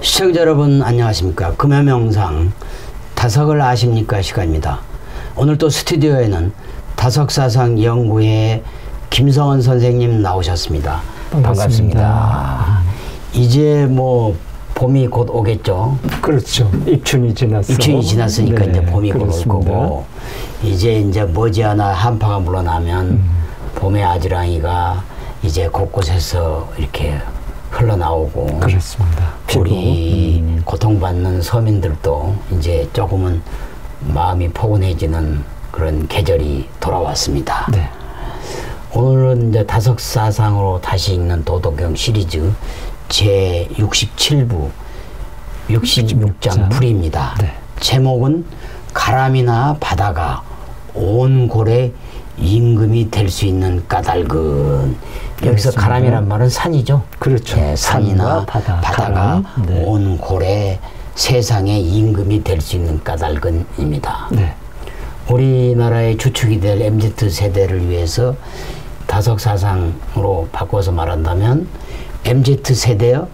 시청자 여러분 안녕하십니까. 금요명상 다석을 아십니까 시간입니다. 오늘 또 스튜디오에는 다석사상 연구회 김성원 선생님 나오셨습니다. 반갑습니다. 이제 뭐 봄이 곧 오겠죠. 그렇죠. 입춘이 지났어. 입춘이 지났으니까 네, 이제 봄이 곧 올 거고 이제 머지않아 한파가 물러나면 봄의 아지랑이가 이제 곳곳에서 이렇게 흘러나오고 그렇습니다. 우리 고통받는 서민들도 이제 조금은 마음이 포근해지는 그런 계절이 돌아왔습니다. 네. 오늘은 이제 다석사상으로 다시 읽는 도덕경 시리즈 제 67부 66장 풀이입니다. 네. 제목은 가람이나 바다가 온 골에 임금이 될 수 있는 까닭은. 여기서 가람이란 말은 산이죠. 그렇죠. 네, 산이나 바다가 네. 온 골에 세상의 임금이 될 수 있는 까닭은입니다. 네. 우리나라의 주축이 될 MZ세대를 위해서 다석사상으로 바꿔서 말한다면 MZ세대요.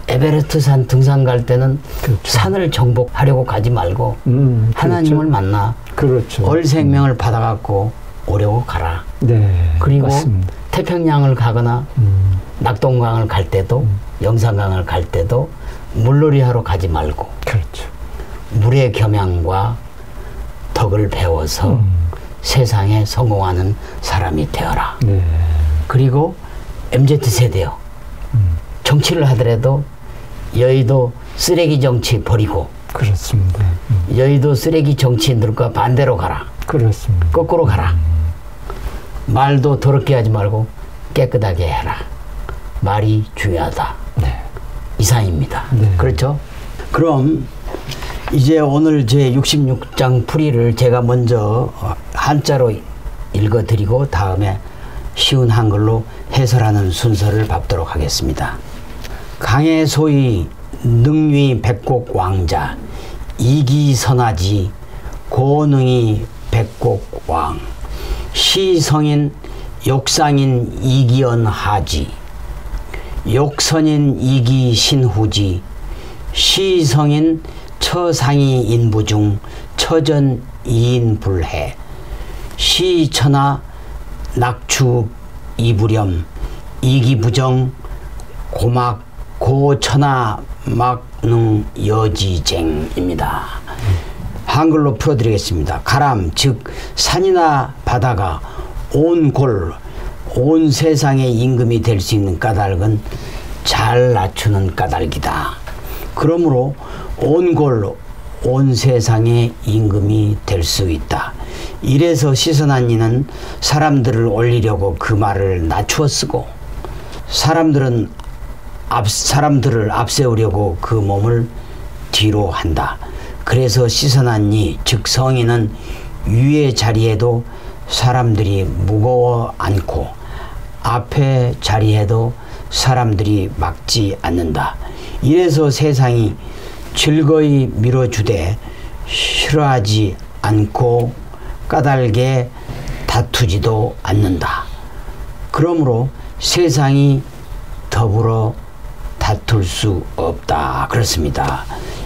에베레스트 산 등산 갈 때는 그렇죠. 산을 정복하려고 가지 말고 하나님을 그렇죠. 만나 그렇죠. 얼생명을 받아갖고 오려고 가라. 네. 그리고 맞습니다. 태평양을 가거나 낙동강을 갈 때도 영산강을 갈 때도 물놀이 하러 가지 말고 그렇죠. 물의 겸양과 덕을 배워서 세상에 성공하는 사람이 되어라. 네. 그리고 MZ세대요. 정치를 하더라도 여의도 쓰레기 정치 버리고 그렇습니다. 여의도 쓰레기 정치인들과 반대로 가라. 그렇습니다. 거꾸로 가라. 말도 더럽게 하지 말고 깨끗하게 해라. 말이 중요하다. 네. 이상입니다. 네. 그렇죠? 그럼 이제 오늘 제 66장 풀이를 제가 먼저 한자로 읽어드리고 다음에 쉬운 한글로 해설하는 순서를 밟도록 하겠습니다. 강에 소위 능위 백곡 왕자 이기선하지 고능이 백곡 왕 시성인 욕상인 이기언하지 욕선인 이기신후지 시성인 처상이 인부중 처전 이인불해 시천하 낙추 이부렴 이기부정 고막 고천하 막능 여지쟁입니다. 한글로 풀어드리겠습니다. 가람 즉 산이나 바다가 온 골, 온 세상의 임금이 될 수 있는 까닭은 잘 낮추는 까닭이다. 그러므로 온 골, 온 세상의 임금이 될 수 있다. 이래서 시선한 이는 사람들을 올리려고 그 말을 낮추어 쓰고 사람들을 앞세우려고 그 몸을 뒤로 한다. 그래서 시선한 이, 즉 성인은 위의 자리에도 사람들이 무거워 앉고 앞에 자리에도 사람들이 막지 않는다. 이래서 세상이 즐거이 밀어주되 싫어하지 않고 까닭에 다투지도 않는다. 그러므로 세상이 더불어 다툴 수 없다. 그렇습니다.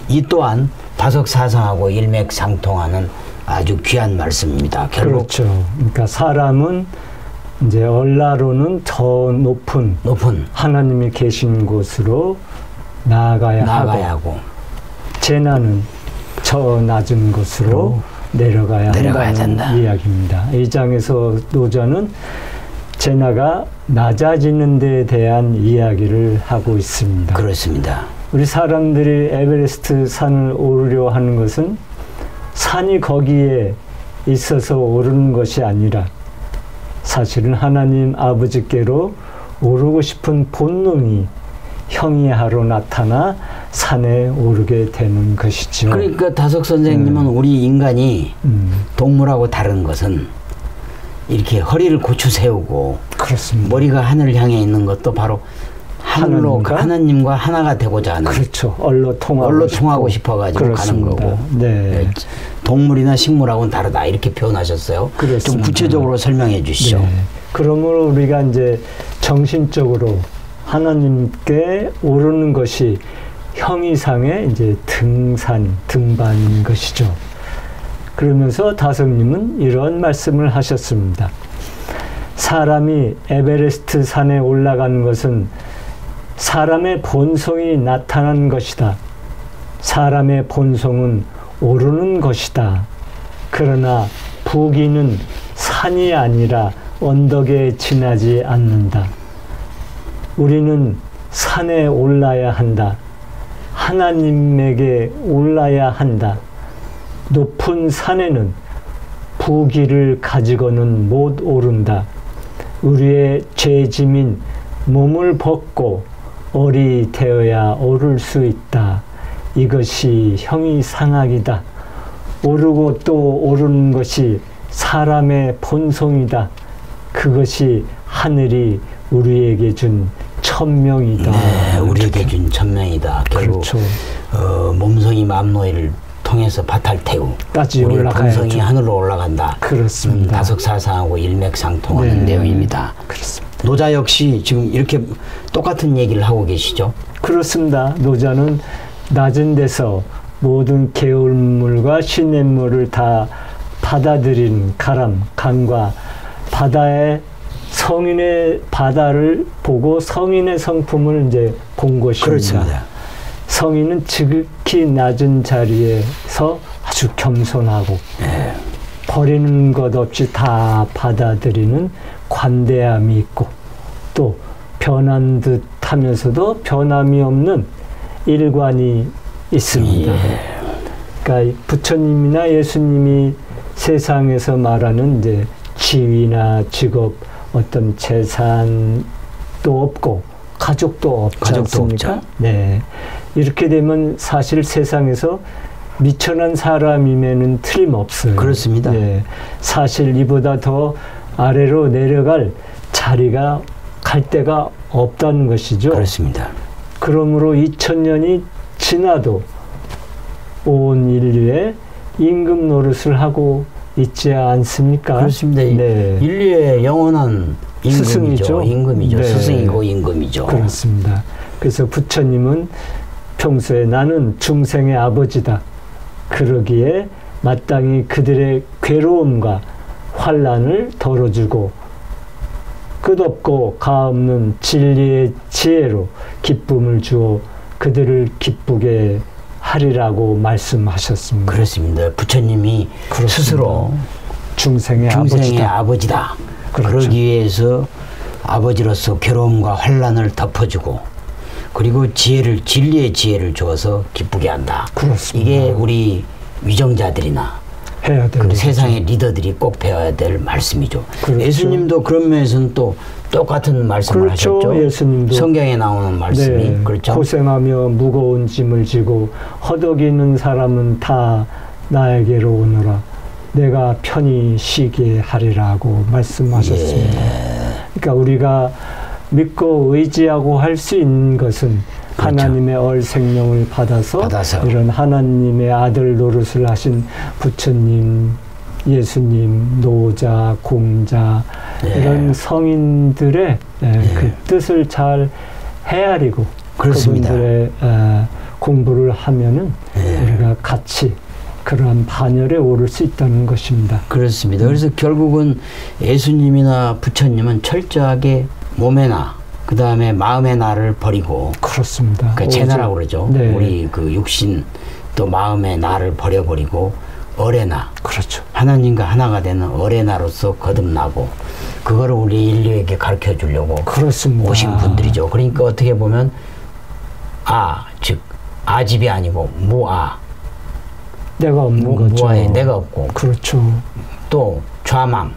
이 또한 다석사상하고 일맥상통하는 아주 귀한 말씀입니다. 결국 그렇죠. 그러니까 사람은 이제 얼라로는 더 높은 하나님이 계신 곳으로 나아가야 하고 제나는 저 낮은 곳으로 내려가야 한다는 이야기입니다. 이 장에서 노자는 제나가 낮아지는 데에 대한 이야기를 하고 있습니다. 그렇습니다. 우리 사람들이 에베레스트 산을 오르려 하는 것은 산이 거기에 있어서 오르는 것이 아니라 사실은 하나님 아버지께로 오르고 싶은 본능이 형이하러 나타나 산에 오르게 되는 것이죠. 그러니까 다석 선생님은 우리 인간이 동물하고 다른 것은 이렇게 허리를 고추 세우고 그렇습니다. 머리가 하늘을 향해 있는 것도 바로 하늘로 하나님과 하나가 되고자 하는. 그렇죠. 얼로 통하고 싶어가지고 가는 거고. 네. 동물이나 식물하고는 다르다 이렇게 표현하셨어요. 그렇습니다. 좀 구체적으로 설명해 주시죠. 네. 그러므로 우리가 이제 정신적으로 하나님께 오르는 것이 형이상의 이제 등반인 것이죠. 그러면서 다성님은 이런 말씀을 하셨습니다. 사람이 에베레스트 산에 올라간 것은 사람의 본성이 나타난 것이다. 사람의 본성은 오르는 것이다. 그러나 부귀는 산이 아니라 언덕에 지나지 않는다. 우리는 산에 올라야 한다. 하나님에게 올라야 한다. 높은 산에는 부귀를 가지고는 못 오른다. 우리의 죄짐인 몸을 벗고 얼이 되어야 오를 수 있다. 이것이 형이상학이다. 오르고 또 오르는 것이 사람의 본성이다. 그것이 하늘이 우리에게 준 천명이다. 네, 우리에게 준 천명이다. 결국 그렇죠. 몸성이 만노이를 통해서 바탈태우까지 우리 본성이 하늘로 올라간다. 그렇습니다. 다석사상하고 일맥상통하는 네, 내용입니다. 그렇습니다. 노자 역시 지금 이렇게 똑같은 얘기를 하고 계시죠? 그렇습니다. 노자는 낮은 데서 모든 개울물과 시냇물을 다 받아들이는 강과 바다의 성인의 바다를 보고 성인의 성품을 이제 본 것입니다. 그렇습니다. 성인은 지극히 낮은 자리에서 아주 겸손하고 버리는 것 없이 다 받아들이는 관대함이 있고 또 변한 듯 하면서도 변함이 없는 일관이 있습니다. 그러니까 부처님이나 예수님이 세상에서 말하는 이제 지위나 직업, 어떤 재산도 없고 가족도 없지 않습니까? 없죠. 네. 이렇게 되면 사실 세상에서 미천한 사람이면은 틀림없어요. 그렇습니다. 네. 사실 이보다 더 아래로 내려갈 자리가 갈 데가 없다는 것이죠. 그렇습니다. 그러므로 2000년이 지나도 온 인류에 임금 노릇을 하고 있지 않습니까? 그렇습니다. 네. 인류의 영원한 임금이죠. 스승이죠. 임금이죠. 네. 스승이고 임금이죠. 그렇습니다. 그래서 부처님은 평소에 나는 중생의 아버지다. 그러기에 마땅히 그들의 괴로움과 환난을 덜어주고 끝없고 가없는 진리의 지혜로 기쁨을 주어 그들을 기쁘게 하리라고 말씀하셨습니다. 그렇습니다. 부처님이 그렇습니다. 스스로 중생의 아버지다. 그렇죠. 그러기 위해서 아버지로서 괴로움과 환난을 덮어주고 그리고 진리의 지혜를 주어서 기쁘게 한다. 그렇습니다. 이게 우리 위정자들이나 해야 될 세상의 리더들이 꼭 배워야 될 말씀이죠. 그렇죠. 예수님도 그런 면에서는 또 똑같은 말씀을 그렇죠. 하셨죠. 예수님도 성경에 나오는 말씀이 네, 그렇죠. 고생하며 무거운 짐을 지고 허덕이는 사람은 다 나에게로 오너라. 내가 편히 쉬게 하리라고 말씀하셨습니다. 그러니까 우리가 믿고 의지하고 할 수 있는 것은 그렇죠. 하나님의 얼생명을 받아서 이런 하나님의 아들 노릇을 하신 부처님, 예수님, 노자, 공자 이런 성인들의 그 뜻을 잘 헤아리고 그렇습니다. 그분들의 공부를 하면은 우리가 같이 그러한 반열에 오를 수 있다는 것입니다. 그렇습니다. 그래서 결국은 예수님이나 부처님은 철저하게 몸의 나, 그 다음에 마음의 나를 버리고 그렇습니다. 그 제나라고 그러죠. 네. 우리 그 육신 또 마음의 나를 버려버리고 얼의 나, 그렇죠. 하나님과 하나가 되는 얼의 나로서 거듭나고 그거를 우리 인류에게 가르쳐 주려고 그렇습니다. 오신 분들이죠. 그러니까 어떻게 보면 즉 아집이 아니고 무아. 내가 없는 거죠. 무아에 내가 없고. 그렇죠. 또 좌망.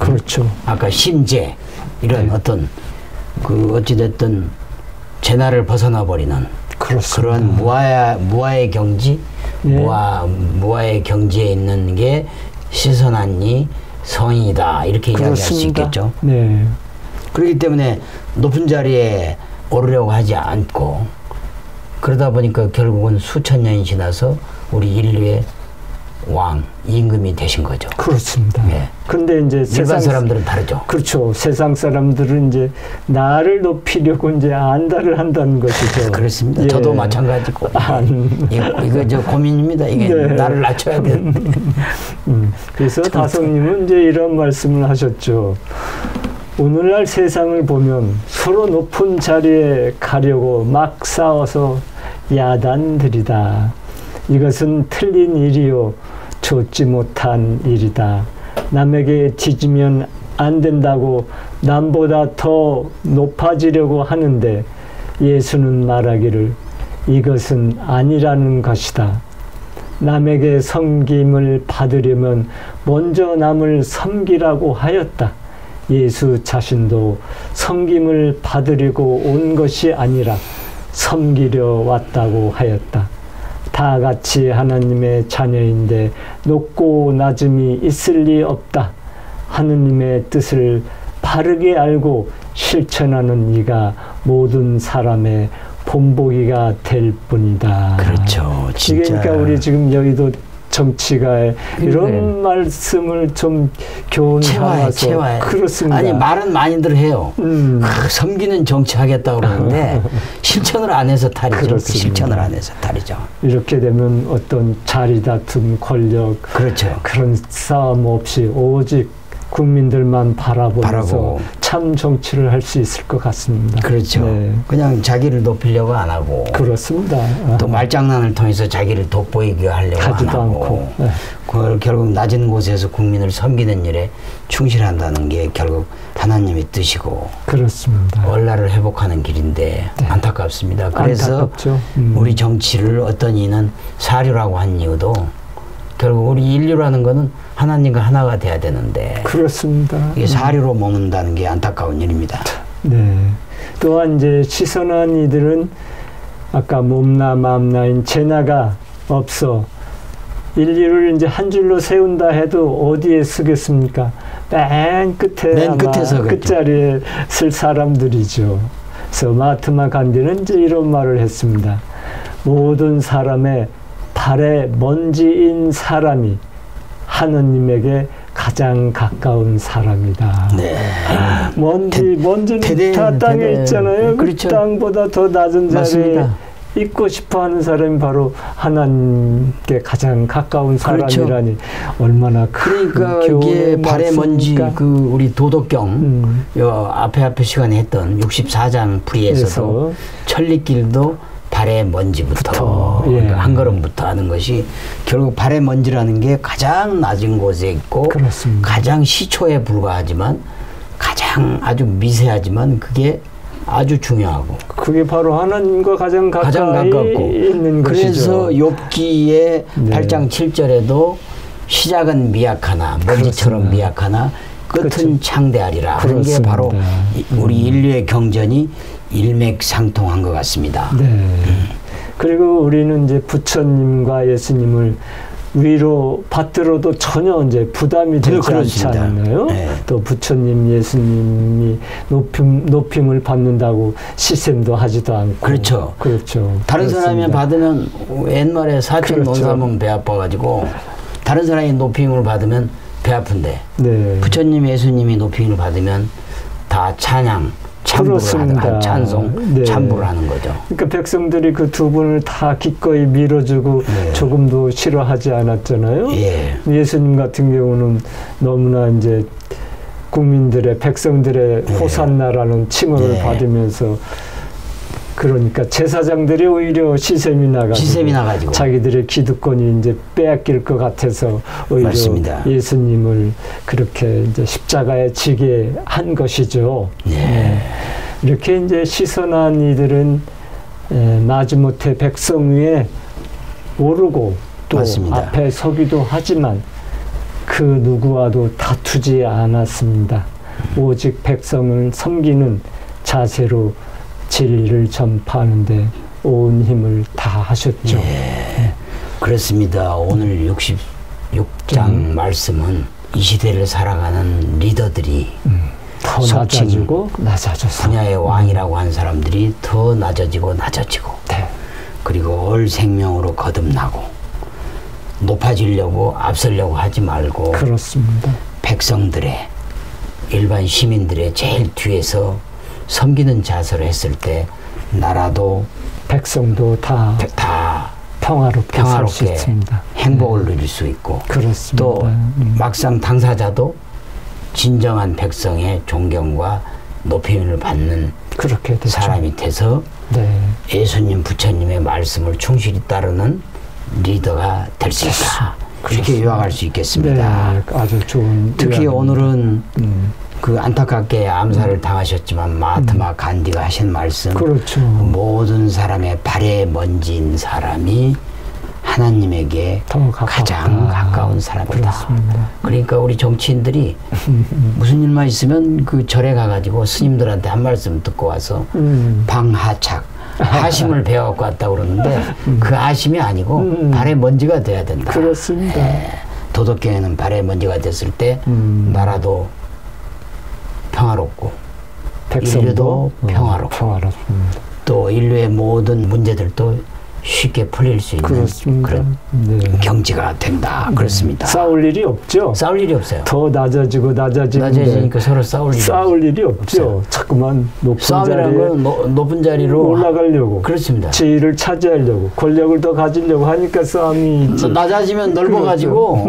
그렇죠. 아까 심재 이런 어떤 그 어찌됐든 재나를 벗어나 버리는 그런 무아의 경지, 무아의 경지에 있는 게 시선한이 성인이다 이렇게 이야기할 수 있겠죠. 네. 그렇기 때문에 높은 자리에 오르려고 하지 않고 그러다 보니까 결국은 수천 년이 지나서 우리 인류의 왕, 임금이 되신 거죠. 그렇습니다. 예. 근데 이제 일반 사람들은 다르죠. 그렇죠. 세상 사람들은 이제 나를 높이려고 이제 안달을 한다는 것이죠. 그렇습니다. 예. 저도 마찬가지고. 이거 저 고민입니다. 이게 네. 나를 낮춰야 되는데. 그래서 다성님은 이제 이런 말씀을 하셨죠. 오늘날 세상을 보면 서로 높은 자리에 가려고 막 싸워서 야단들이다. 이것은 틀린 일이요. 좋지 못한 일이다. 남에게 뒤지면 안 된다고 남보다 더 높아지려고 하는데 예수는 말하기를 이것은 아니라는 것이다. 남에게 섬김을 받으려면 먼저 남을 섬기라고 하였다. 예수 자신도 섬김을 받으려고 온 것이 아니라 섬기려 왔다고 하였다. 다 같이 하나님의 자녀인데 높고 낮음이 있을 리 없다. 하느님의 뜻을 바르게 알고 실천하는 이가 모든 사람의 본보기가 될 뿐이다. 그렇죠. 진짜. 이게 그러니까 우리 지금 여의도 정치가의 이런 말씀을 좀 교훈 채워야. 그렇습니다. 아니 말은 많이들 해요. 섬기는 정치 하겠다고 그러는데 실천을 안 해서 탈이죠. 그렇습니다. 실천을 안 해서 탈이죠. 이렇게 되면 어떤 자리 다툼, 권력 그렇죠. 그런 싸움 없이 오직 국민들만 바라보면서 바라보고. 참 정치를 할 수 있을 것 같습니다. 그렇죠. 네. 그냥 자기를 높이려고 안 하고 그렇습니다. 또 말장난을 통해서 자기를 돋보이게 하려고 안 하지도 하고 않고. 네. 그걸 결국 낮은 곳에서 국민을 섬기는 일에 충실한다는 게 결국 하나님의 뜻이고 그렇습니다. 원라를 회복하는 길인데 네. 안타깝습니다. 그래서 안타깝죠. 우리 정치를 어떤 이는 사류라고 한 이유도 결국 우리 인류라는 거는 하나님과 하나가 돼야 되는데 그렇습니다. 이게 사류로 머문다는 게 안타까운 일입니다. 네. 또한 이제 시선한 이들은 아까 몸나 마음나인 제나가 없어 인류를 이제 한 줄로 세운다 해도 어디에 쓰겠습니까? 맨 끝에 맨 아마 끝에서 끝자리에 쓸 사람들이죠. 그래서 마하트마 간디는 이제 이런 말을 했습니다. 모든 사람의 발에 먼지인 사람이 하느님에게 가장 가까운 사람이다. 네. 먼지는 다 땅에 있잖아요. 그렇죠. 그 땅보다 더 낮은 자리에 맞습니다. 있고 싶어하는 사람이 바로 하나님께 가장 가까운 그렇죠. 사람이라니 얼마나 큰 그러니까 교훈의 이게 발의 먼지 말씀입니까? 그 우리 도덕경 앞에 시간에 했던 64장 풀이에서도 천리길도 발의 먼지부터 예. 그러니까 한 걸음부터 하는 것이 결국 발의 먼지라는 게 가장 낮은 곳에 있고 그렇습니다. 가장 시초에 불과하지만 가장 아주 미세하지만 그게 아주 중요하고 그게 바로 하나님과 가장 가까이 가깝고 있는 그래서 것이죠. 욥기의 네. 8장 7절에도 시작은 미약하나 먼지처럼 그렇습니다. 미약하나 끝은 그렇죠. 창대하리라 하는 게 그렇습니다. 바로 우리 인류의 경전이 일맥상통한 것 같습니다. 네. 그리고 우리는 이제 부처님과 예수님을 위로 받들어도 전혀 이제 부담이 되지 않지 그렇습니다. 않나요? 네. 또 부처님, 예수님이 높임을 받는다고 시샘도 하지도 않고. 그렇죠. 그렇죠. 다른 사람이 그렇습니다. 받으면 옛말에 사촌 그렇죠. 논사면 배 아파가지고 다른 사람이 높임을 받으면 배 아픈데 네. 부처님, 예수님이 높임을 받으면 다 찬양, 참부를 하는 찬송, 네. 참부를 하는 거죠. 그러니까 백성들이 그 두 분을 다 기꺼이 밀어주고 네. 조금도 싫어하지 않았잖아요. 예. 예수님 같은 경우는 너무나 이제 국민들의 백성들의 네. 호산나라는 칭호를 네. 받으면서 그러니까 제사장들이 오히려 시샘이 나가지고 자기들의 기득권이 이제 빼앗길 것 같아서 오히려 맞습니다. 예수님을 그렇게 이제 십자가에 지게 한 것이죠. 네. 이렇게 이제 시선한 이들은 마지못해 백성 위에 오르고 또 맞습니다. 앞에 서기도 하지만 그 누구와도 다투지 않았습니다. 오직 백성을 섬기는 자세로 진리를 전파하는데 온 힘을 다하셨죠. 예. 그렇습니다. 오늘 66장 말씀은 이 시대를 살아가는 리더들이 더 낮아지고 낮아져서 분야의 왕이라고 한 사람들이 더 낮아지고 네. 그리고 얼 생명으로 거듭나고 높아지려고 앞서려고 하지 말고 그렇습니다. 백성들의 일반 시민들의 제일 뒤에서 섬기는 자세를 했을 때 나라도 백성도 다 평화롭게 살 수 있습니다. 행복을 누릴 수 있고 그렇습니다. 또 막상 당사자도 진정한 백성의 존경과 높임을 받는 그렇게 되죠. 사람이 돼서 네. 예수님 부처님의 말씀을 충실히 따르는 리더가 될 수 있다. 그렇게 요약할 수 있겠습니다. 네, 아주 좋은 특히 요약입니다. 오늘은 그 안타깝게 암살을 당하셨지만 마하트마 간디가 하신 말씀, 그렇죠. 모든 사람의 발에 먼지인 사람이 하나님에게 더 가깝다. 가장 가까운 사람이다. 그렇습니다. 그러니까 우리 정치인들이 무슨 일만 있으면 그 절에 가가지고 스님들한테 한 말씀 듣고 와서 방하착, 하심을 배워갖고 왔다고 그러는데 그 하심이 아니고 발에 먼지가 돼야 된다. 그렇습니다. 도덕경에는 발에 먼지가 됐을 때 나라도 평화롭고 인류도 평화롭습니다. 또 인류의 모든 문제들도 쉽게 풀릴 수 있는 그렇습니다. 그런 경지가 된다. 그렇습니다. 싸울 일이 없죠. 싸울 일이 없어요. 더 낮아지니까 서로 싸울 일이 없죠. 없어요. 자꾸만 높은 싸움이라는 자리에 건 높은 자리로 올라가려고. 그렇습니다. 지위를 차지하려고, 권력을 더 가지려고 하니까 싸움이 있지. 낮아지면 넓어가지고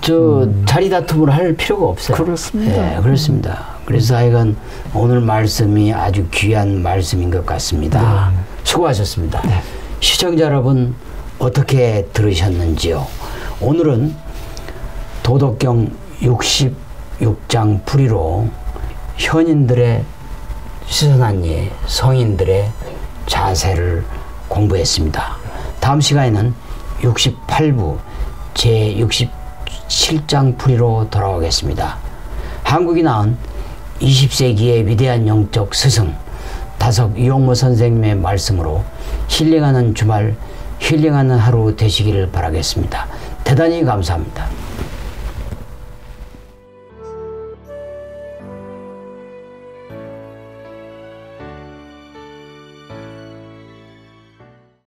저 자리 다툼을 할 필요가 없어요. 그렇습니다. 네, 그렇습니다. 그래서 하여간 오늘 말씀이 아주 귀한 말씀인 것 같습니다. 네. 수고하셨습니다. 네. 시청자 여러분 어떻게 들으셨는지요? 오늘은 도덕경 66장 풀이로 현인들의 시선한 예, 성인들의 자세를 공부했습니다. 다음 시간에는 68부 제67장 풀이로 돌아오겠습니다. 한국이 낳은 20세기의 위대한 영적 스승 다석 이용모 선생님의 말씀으로 힐링하는 주말, 힐링하는 하루 되시기를 바라겠습니다. 대단히 감사합니다.